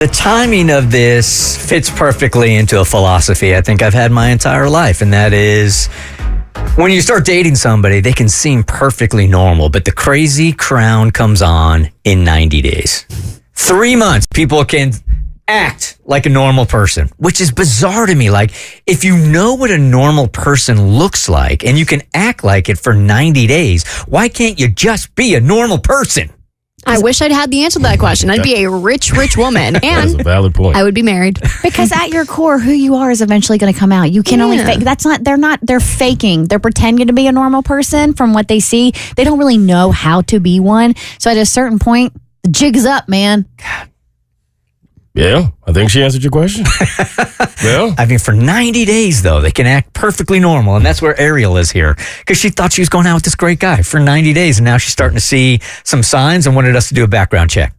The timing of this fits perfectly into a philosophy I think I've had my entire life, and that is when you start dating somebody, they can seem perfectly normal, but the crazy crown comes on in 90 days. 3 months, people can act like a normal person, which is bizarre to me. Like, if you know what a normal person looks like and you can act like it for 90 days, why can't you just be a normal person? I wish I'd had the answer to that question. I'd be a rich woman. That's And a valid point. I would be married. Because at your core, who you are is eventually going to come out. You can only fake. They're faking. They're pretending to be a normal person from what they see. They don't really know how to be one. So at a certain point, the jig's up, man. Yeah, I think she answered your question. Well, I mean, for 90 days, though, they can act perfectly normal. And that's where Ariel is here. Because she thought she was going out with this great guy for 90 days. And now she's starting to see some signs and wanted us to do a background check.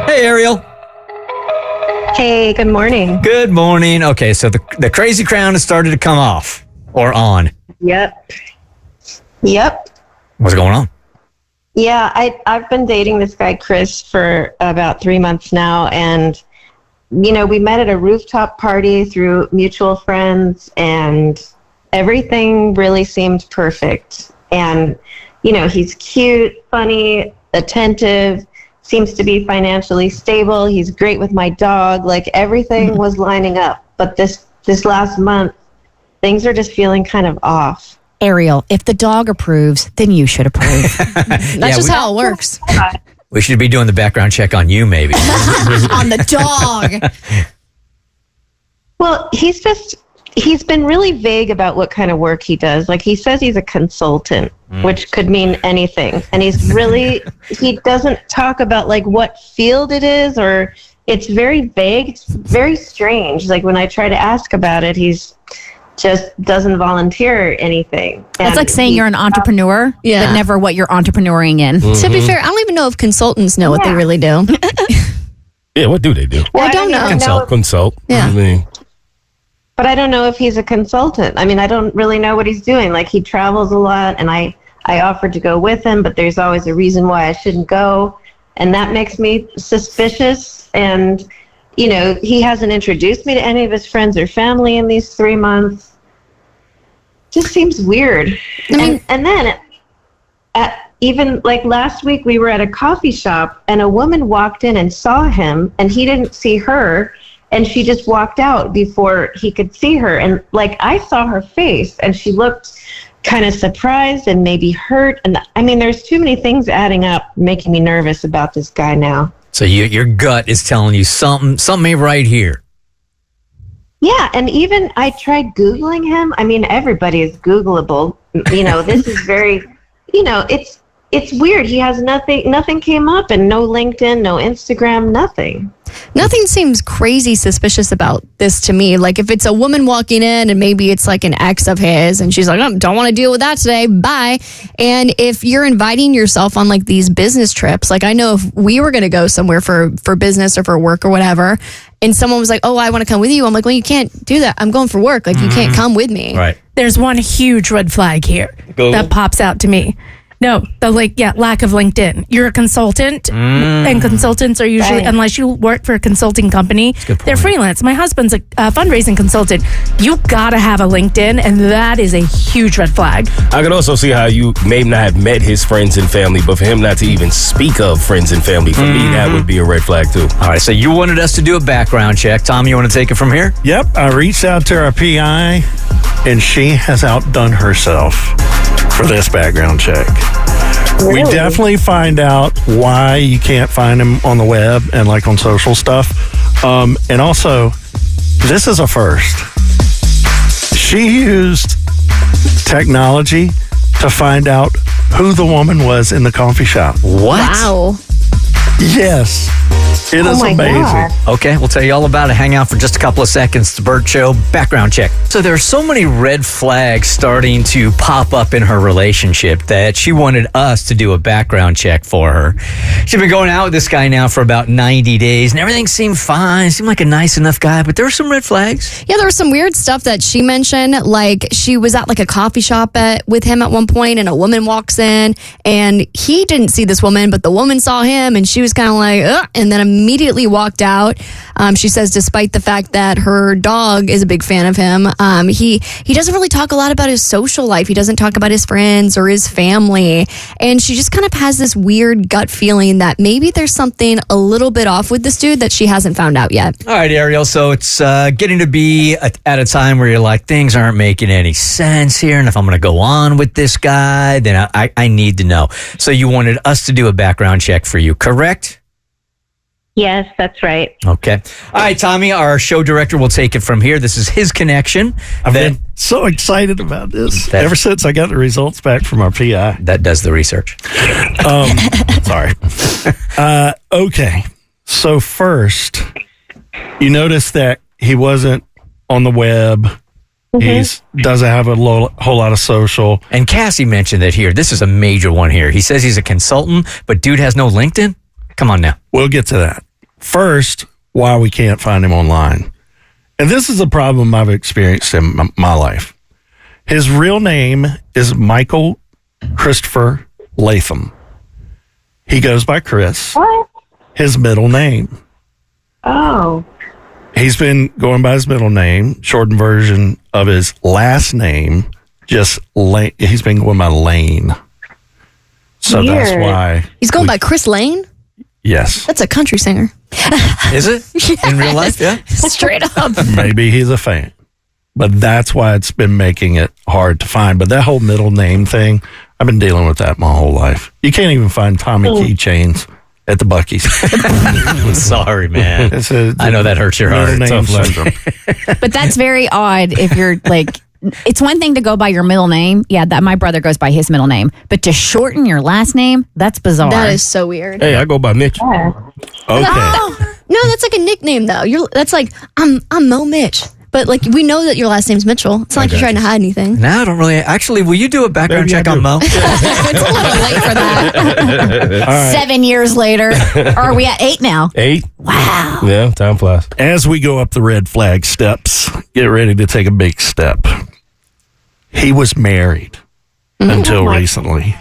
Hey, Ariel. Hey, good morning. Good morning. Okay, so the crazy crown has started to come off or on. Yep. What's going on? Yeah, I've been dating this guy, Chris, for about 3 months now. And, you know, we met at a rooftop party through mutual friends, and everything really seemed perfect. And, you know, he's cute, funny, attentive, seems to be financially stable. He's great with my dog. Like, everything was lining up. But this last month, things are just feeling kind of off. Ariel, if the dog approves, then you should approve. That's just how it works. We should be doing the background check on you, maybe. On the dog. Well, he's been really vague about what kind of work he does. Like, he says he's a consultant, which could mean anything. And he doesn't talk about like what field it is, or it's very vague. It's very strange. Like, when I try to ask about it, he's just doesn't volunteer anything. That's like saying you're an entrepreneur, but never what you're entrepreneuring in. To be fair, I don't even know if consultants know what they really do. yeah, what do they do? Well, I don't know. Consult. Yeah. I mean, but I don't know if he's a consultant. I mean, I don't really know what he's doing. Like, he travels a lot, and I offered to go with him, but there's always a reason why I shouldn't go. And that makes me suspicious. And, you know, he hasn't introduced me to any of his friends or family in these 3 months. Just seems weird. And then even like last week, we were at a coffee shop, and a woman walked in and saw him, and he didn't see her. And she just walked out before he could see her. And like, I saw her face, and she looked kind of surprised and maybe hurt. And I mean, there's too many things adding up, making me nervous about this guy now. So your gut is telling you something ain't right here. Yeah, and even I tried Googling him. I mean, everybody is Googleable. You know, this is very, you know, it's weird. He has nothing came up, and no LinkedIn, no Instagram, nothing. Nothing seems crazy suspicious about this to me. Like, if it's a woman walking in and maybe it's like an ex of his and she's like, oh, don't want to deal with that today, bye. And if you're inviting yourself on like these business trips, like I know if we were going to go somewhere for business or for work or whatever, and someone was like, oh, I want to come with you. I'm like, well, you can't do that. I'm going for work. Like, you can't come with me. Right. There's one huge red flag here that pops out to me. No, lack of LinkedIn. You're a consultant, and consultants are usually, unless you work for a consulting company, they're freelance. My husband's a fundraising consultant. You gotta have a LinkedIn, and that is a huge red flag. I could also see how you may not have met his friends and family, but for him not to even speak of friends and family, for me, that would be a red flag too. All right, so you wanted us to do a background check. Tom, you want to take it from here? Yep, I reached out to our PI, and she has outdone herself for this background check. Really? We definitely find out why you can't find him on the web and like on social stuff. And also, this is a first. She used technology to find out who the woman was in the coffee shop. What? Wow. Yes. It is my amazing. God. Okay, we'll tell you all about it. Hang out for just a couple of seconds. The Bert Show background check. So there are so many red flags starting to pop up in her relationship that she wanted us to do a background check for her. She's been going out with this guy now for about 90 days, and everything seemed fine. Seemed like a nice enough guy, but there were some red flags. Yeah, there was some weird stuff that she mentioned. Like she was at like a coffee shop with him at one point, and a woman walks in, and he didn't see this woman, but the woman saw him, and she was kind of like, ugh, and then immediately walked out. She says, despite the fact that her dog is a big fan of him, he doesn't really talk a lot about his social life. He doesn't talk about his friends or his family, and she just kind of has this weird gut feeling that maybe there's something a little bit off with this dude that she hasn't found out yet. All right, Ariel. So it's getting to be at a time where you're like, things aren't making any sense here. And if I'm going to go on with this guy, then I need to know. So you wanted us to do a background check for you, correct? Yes, that's right. Okay. All right, Tommy, our show director will take it from here. This is his connection. I've been so excited about this ever since I got the results back from our PI. That does the research. Sorry. Okay. So first, you notice that he wasn't on the web. He doesn't have a whole lot of social. And Cassie mentioned that here. This is a major one here. He says he's a consultant, but dude has no LinkedIn? Come on now. We'll get to that. First, why we can't find him online. And this is a problem I've experienced in my life. His real name is Michael Christopher Latham. He goes by Chris. What? His middle name. Oh. He's been going by his middle name, shortened version of his last name, just Lane. He's been going by Lane. So that's Weird. why. He's going by Chris Lane? Yes. That's a country singer. Is it? In real life? Yeah. Straight up. Maybe he's a fan. But that's why it's been making it hard to find. But that whole middle name thing, I've been dealing with that my whole life. You can't even find Tommy keychains at the Buc-ee's. I'm sorry, man. I know that hurts your heart. Middle name syndrome. But that's very odd if you're like, it's one thing to go by your middle name. Yeah, that my brother goes by his middle name. But to shorten your last name, that's bizarre. That is so weird. Hey, I go by Mitch. Okay. No, that's like a nickname though. That's like I'm Mo Mitch. But like we know that your last name's Mitchell. It's not like you're trying to hide anything. No, I don't really. Actually, will you do a background check on Mo? It's a little late for that. All right. 7 years later. Or are we at 8 now? 8. Wow. Yeah, time flies. As we go up the red flag steps, get ready to take a big step. He was married until recently.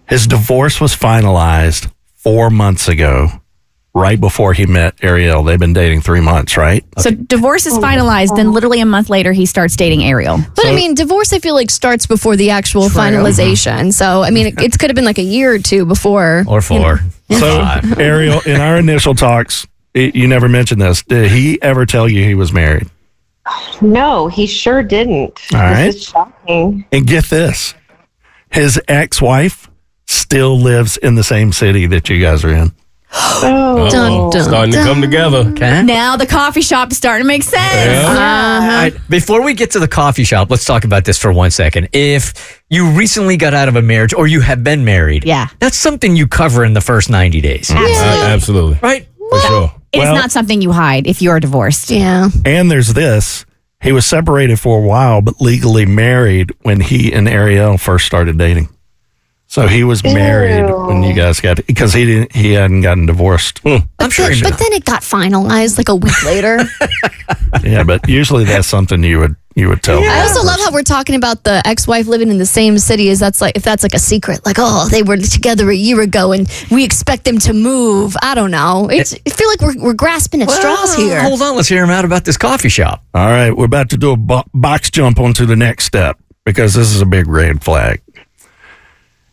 His divorce was finalized 4 months ago, right before he met Ariel. They've been dating 3 months, right? So divorce is finalized, then literally a month later he starts dating Ariel. But I mean, divorce I feel like starts before the actual finalization. So I mean, it could have been like a year or two before. Or 4. So, Ariel, in our initial talks, you never mentioned this. Did he ever tell you he was married? No, he sure didn't. All right. This is shocking. And get this, his ex-wife still lives in the same city that you guys are in. Oh. Dun, dun, Starting to come together. Okay. Now the coffee shop is starting to make sense. All right, before we get to the coffee shop, let's talk about this for 1 second. If you recently got out of a marriage or you have been married, Yeah. that's something you cover in the first 90 days. Absolutely. Right? For sure. It is Well- not something you hide if you are divorced. Yeah. And there's this. He was separated for a while, but legally married when he and Ariel first started dating. So he was married when you guys got, because he hadn't gotten divorced. I'm sure he But then it got finalized like a week later. Yeah, but usually that's something you would tell. I also love how we're talking about the ex-wife living in the same city. If that's like a secret, like, oh, they were together a year ago and we expect them to move. I don't know. I feel like we're grasping at straws here. Hold on, let's hear him out about this coffee shop. All right, we're about to do a box jump onto the next step because this is a big red flag.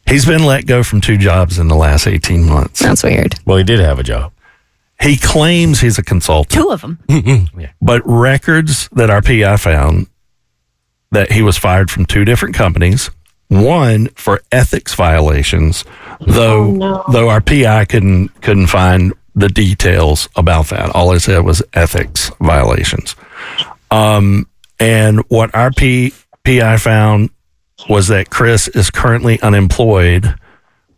He's been let go from 2 jobs in the last 18 months. That's weird. Well, he did have a job. He claims he's a consultant, 2 of them. but records that our PI found that he was fired from 2 different companies, one for ethics violations, though our PI couldn't find the details about that. All it said was ethics violations. And what our PI found was that Chris is currently unemployed,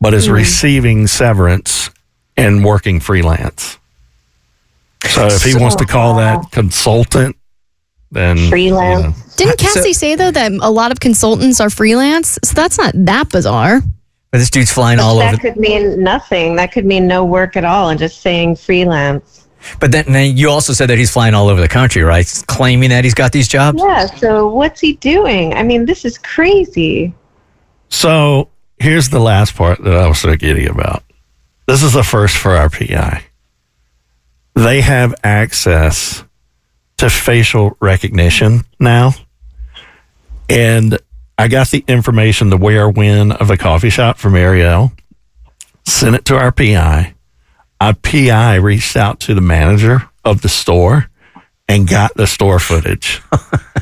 but is receiving severance and working freelance. So if he wants to call that consultant, then Freelance. Didn't Cassie say, though, that a lot of consultants are freelance? So that's not that bizarre. But this dude's flying all over. That could mean nothing. That could mean no work at all and just saying freelance. But then you also said that he's flying all over the country, right? Claiming that he's got these jobs? Yeah, so what's he doing? I mean, this is crazy. So here's the last part that I was so giddy about. This is the first for our PI. They have access to facial recognition now. And I got the information, the where, when of a coffee shop from Ariel, sent it to our PI. Our PI reached out to the manager of the store and got the store footage.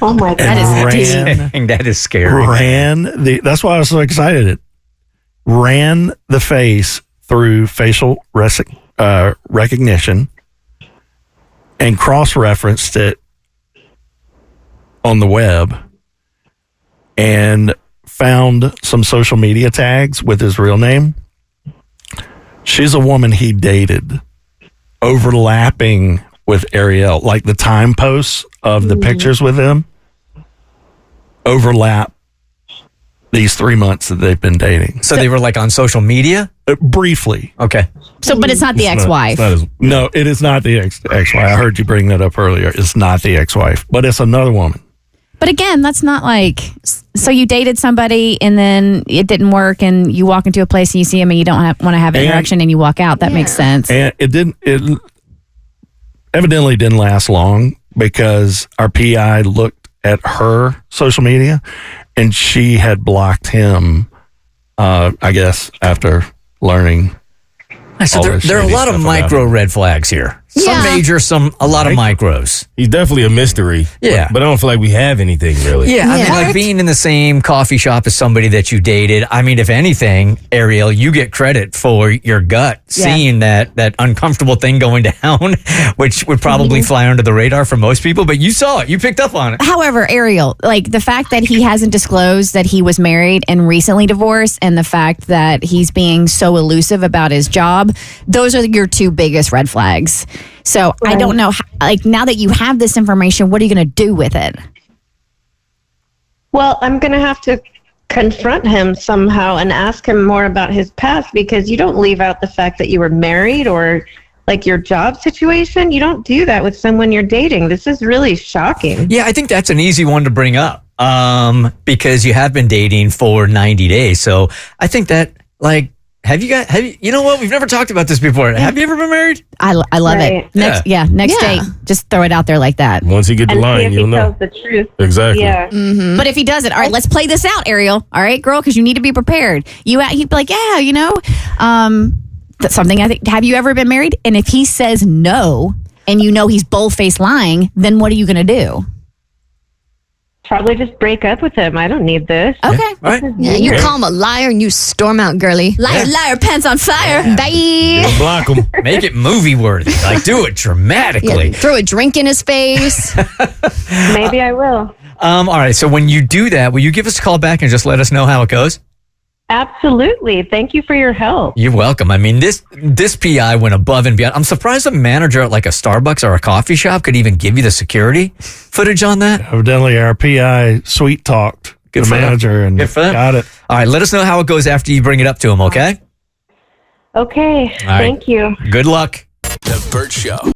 Oh my God. That is scary. That's why I was so excited. Ran the face through facial recognition and cross-referenced it on the web and found some social media tags with his real name. She's a woman he dated, overlapping with Ariel, like the time posts of the pictures with him overlap these 3 months that they've been dating. So they were like on social media? Briefly. Okay. So, but it's not the ex-wife. No, it is not the ex-wife. I heard you bring that up earlier. It's not the ex-wife, but it's another woman. But again, that's not like, so you dated somebody and then it didn't work and you walk into a place and you see him and you don't want to have interaction and you walk out. That makes sense. And it evidently didn't last long because our PI looked at her social media and she had blocked him, I guess, after learning. So there are a lot of micro red flags here. Some major, a lot of micros. He's definitely a mystery. Yeah. But I don't feel like we have anything really. Yeah, I mean, like being in the same coffee shop as somebody that you dated. I mean, if anything, Ariel, you get credit for your gut seeing that uncomfortable thing going down, which would probably fly under the radar for most people. But you saw it. You picked up on it. However, Ariel, like the fact that he hasn't disclosed that he was married and recently divorced and the fact that he's being so elusive about his job, those are your two biggest red flags. So I don't know, like now that you have this information, what are you going to do with it? Well, I'm going to have to confront him somehow and ask him more about his past because you don't leave out the fact that you were married or like your job situation. You don't do that with someone you're dating. This is really shocking. Yeah, I think that's an easy one to bring up because you have been dating for 90 days. So I think that like, you know what? We've never talked about this before. Have you ever been married? I love it. Next date, just throw it out there like that. Once you get the line, you'll know. Tells the truth. Exactly. Yeah. Mm-hmm. But if he does it, all right, let's play this out, Ariel. All right, girl, because you need to be prepared. He'd be like, yeah, you know, that's something I think. Have you ever been married? And if he says no, and you know he's bold-faced lying, then what are you going to do? Probably just break up with him. I don't need this. Okay. All right. Yeah, you call him a liar and you storm out, girly. Liar, liar, pants on fire. Bye. Block him. Make it movie worthy. Like do it dramatically. Throw a drink in his face. Maybe I will. All right. So when you do that, will you give us a call back and just let us know how it goes? Absolutely. Thank you for your help. You're welcome. I mean, this PI went above and beyond. I'm surprised a manager at like a Starbucks or a coffee shop could even give you the security footage on that. Evidently, our PI sweet talked the manager and got it. All right. Let us know how it goes after you bring it up to him, okay? Okay. All right. Thank you. Good luck. The Bert Show.